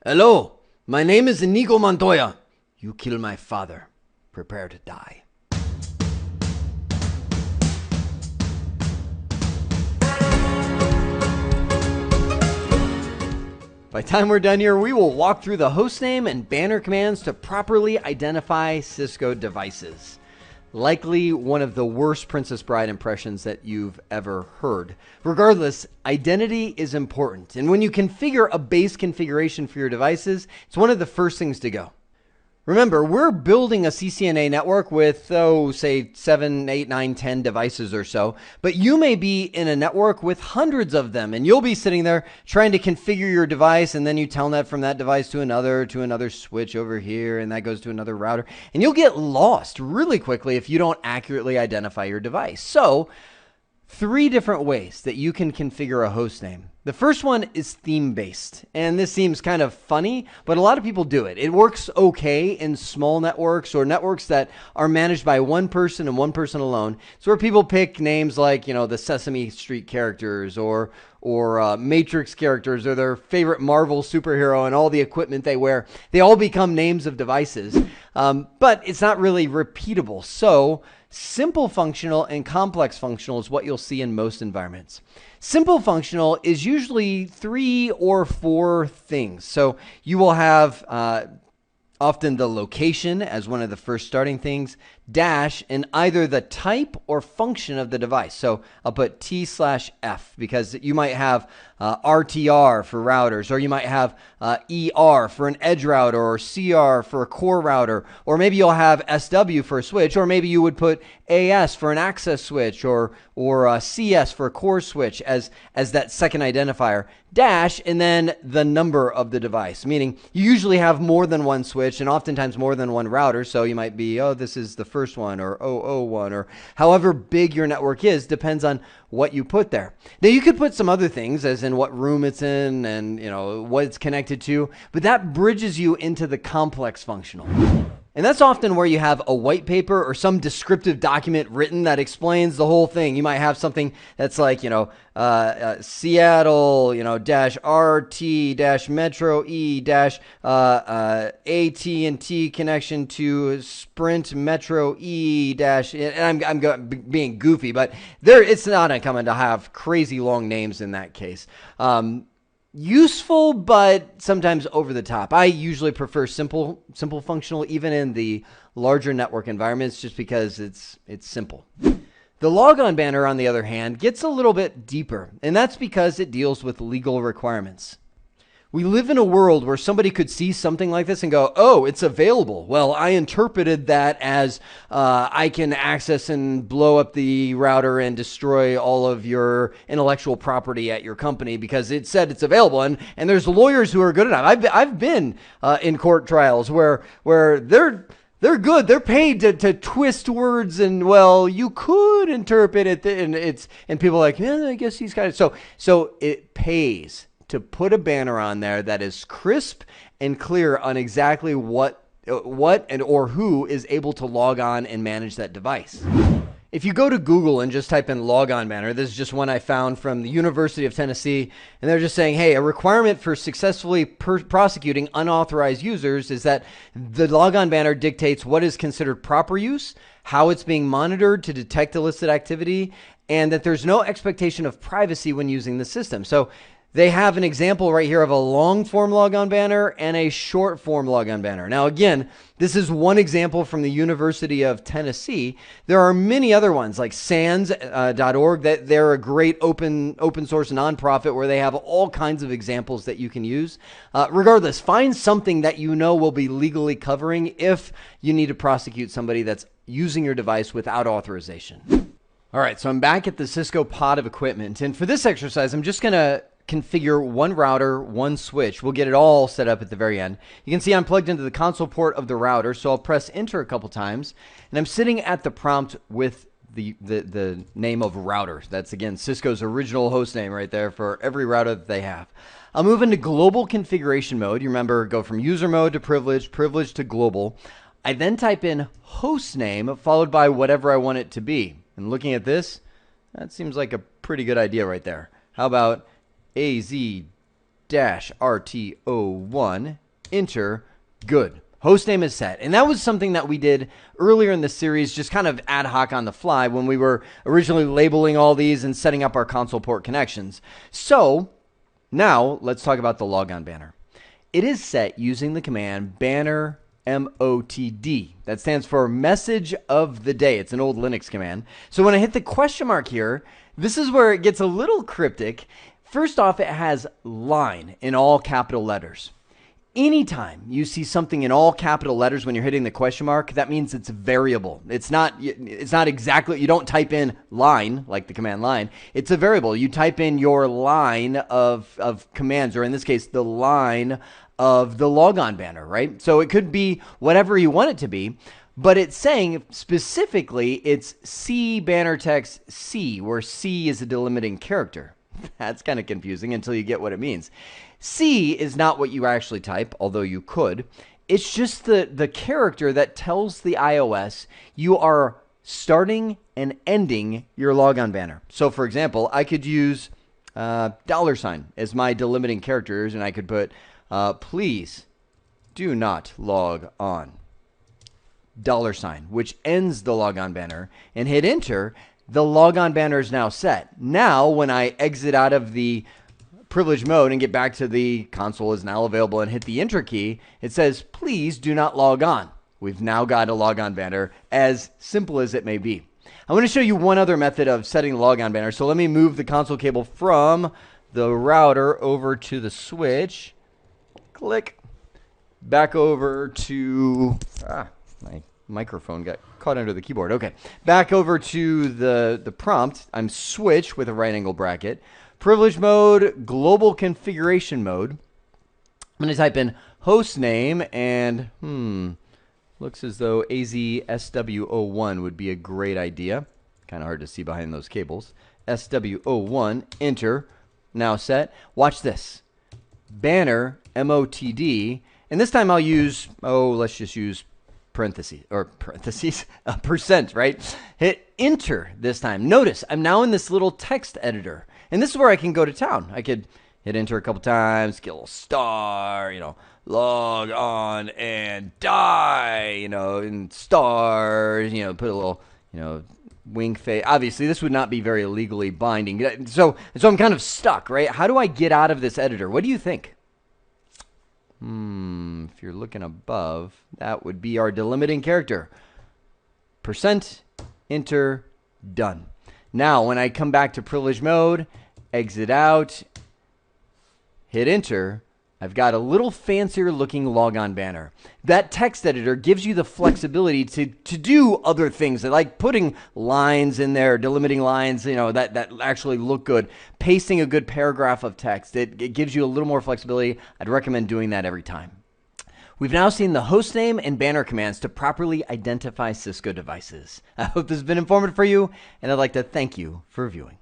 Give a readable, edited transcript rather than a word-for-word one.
Hello, my name is Inigo Montoya. You kill my father. Prepare to die. By the time we're done here, we will walk through the hostname and banner commands to properly identify Cisco devices. Likely one of the worst Princess Bride impressions that you've ever heard. Regardless, identity is important. And when you configure a base configuration for your devices, it's one of the first things to go. Remember, we're building a CCNA network with, say 7, 8, 9, 10 devices or so, but you may be in a network with hundreds of them, and you'll be sitting there trying to configure your device, and then you telnet from that device to another switch over here, and that goes to another router, and you'll get lost really quickly if you don't accurately identify your device. So, 3 different ways that you can configure a host name. The first one is theme-based, and this seems kind of funny, but a lot of people do it. It works okay in small networks or networks that are managed by one person and one person alone. It's where people pick names like, the Sesame Street characters or Matrix characters or their favorite Marvel superhero and all the equipment they wear. They all become names of devices, but it's not really repeatable. So simple functional and complex functional is what you'll see in most environments. Simple functional is usually 3 or 4 things. So you will have often the location as one of the first starting things, dash, and either the type or function of the device. So I'll put T/F because you might have RTR for routers, or you might have ER for an edge router, or CR for a core router, or maybe you'll have SW for a switch, or maybe you would put AS for an access switch, or CS for a core switch as that second identifier, dash, and then the number of the device, meaning you usually have more than one switch and oftentimes more than one router. So you might be, this is the first one, or 001, or however big your network is, depends on what you put there. Now you could put some other things, as in what room it's in and what it's connected to, but that bridges you into the complex functional. And that's often where you have a white paper or some descriptive document written that explains the whole thing. You might have something that's like, Seattle, dash RT dash Metro E dash AT&T connection to Sprint Metro E dash, and I'm being goofy, but it's not uncommon to have crazy long names in that case. Useful, but sometimes over the top. I usually prefer simple functional, even in the larger network environments, just because it's simple. The Logon Banner, on the other hand, gets a little bit deeper, and that's because it deals with legal requirements. We live in a world where somebody could see something like this and go, oh, it's available. Well, I interpreted that as I can access and blow up the router and destroy all of your intellectual property at your company because it said it's available. And there's lawyers who are good enough. I've been in court trials where they're good. They're paid to twist words and, well, you could interpret it. And people are like, I guess he's got it. So it pays to put a banner on there that is crisp and clear on exactly what and or who is able to log on and manage that device. If you go to Google and just type in Logon Banner, this is just one I found from the University of Tennessee, and they're just saying, hey, a requirement for successfully prosecuting unauthorized users is that the Logon Banner dictates what is considered proper use, how it's being monitored to detect illicit activity, and that there's no expectation of privacy when using the system. So they have an example right here of a long-form Logon Banner and a short-form Logon Banner. Now, again, this is one example from the University of Tennessee. There are many other ones like SANS.org. That they're a great open source nonprofit where they have all kinds of examples that you can use. Regardless, find something that will be legally covering if you need to prosecute somebody that's using your device without authorization. All right, so I'm back at the Cisco pod of equipment, and for this exercise, I'm just going to configure one router, one switch. We'll get it all set up at the very end. You can see I'm plugged into the console port of the router, so I'll press enter a couple times, and I'm sitting at the prompt with the name of router. That's, again, Cisco's original host name right there for every router that they have. I'll move into global configuration mode. You remember, go from user mode to privilege to global. I then type in host name followed by whatever I want it to be. And looking at this, that seems like a pretty good idea right there. How about AZ -RTO1, enter, good. Hostname is set. And that was something that we did earlier in the series, just kind of ad hoc on the fly when we were originally labeling all these and setting up our console port connections. So now let's talk about the Logon banner. It is set using the command banner MOTD. That stands for message of the day. It's an old Linux command. So when I hit the question mark here, this is where it gets a little cryptic. First off, it has line in all capital letters. Anytime you see something in all capital letters when you're hitting the question mark, that means it's variable. It's not exactly, you don't type in line like the command line. It's a variable. You type in your line of commands, or in this case, the line of the Logon banner, right? So it could be whatever you want it to be, but it's saying specifically it's C banner text C, where C is a delimiting character. That's kind of confusing until you get what it means. C is not what you actually type, although you could. It's just the character that tells the iOS you are starting and ending your Logon banner. So for example, I could use $sign as my delimiting characters, and I could put please do not log on, $sign, which ends the Logon banner, and hit enter. The Logon banner is now set. Now, when I exit out of the privilege mode and get back to the console is now available and hit the enter key, it says, please do not log on. We've now got a Logon banner, as simple as it may be. I want to show you one other method of setting the Logon banner. So let me move the console cable from the router over to the switch. Click. Back over to... my microphone got caught under the keyboard. Okay. Back over to the prompt. I'm switch with a right angle bracket. Privilege mode, global configuration mode. I'm going to type in host name, and looks as though AZSW01 would be a great idea. Kind of hard to see behind those cables. SW01, enter. Now set. Watch this. Banner MOTD, and this time I'll use, let's just use parentheses, percent, right? Hit enter this time. Notice I'm now in this little text editor, and this is where I can go to town. I could hit enter a couple times, get a little star, log on and die, and stars, put a little, wink face. Obviously, this would not be very legally binding. So I'm kind of stuck, right? How do I get out of this editor? What do you think? If you're looking above, that would be our delimiting character. Percent, enter, done. Now, when I come back to privilege mode, exit out, hit enter, I've got a little fancier looking Logon banner. That text editor gives you the flexibility to do other things, like putting lines in there, delimiting lines, that actually look good, pasting a good paragraph of text. It gives you a little more flexibility. I'd recommend doing that every time. We've now seen the hostname and banner commands to properly identify Cisco devices. I hope this has been informative for you, and I'd like to thank you for viewing.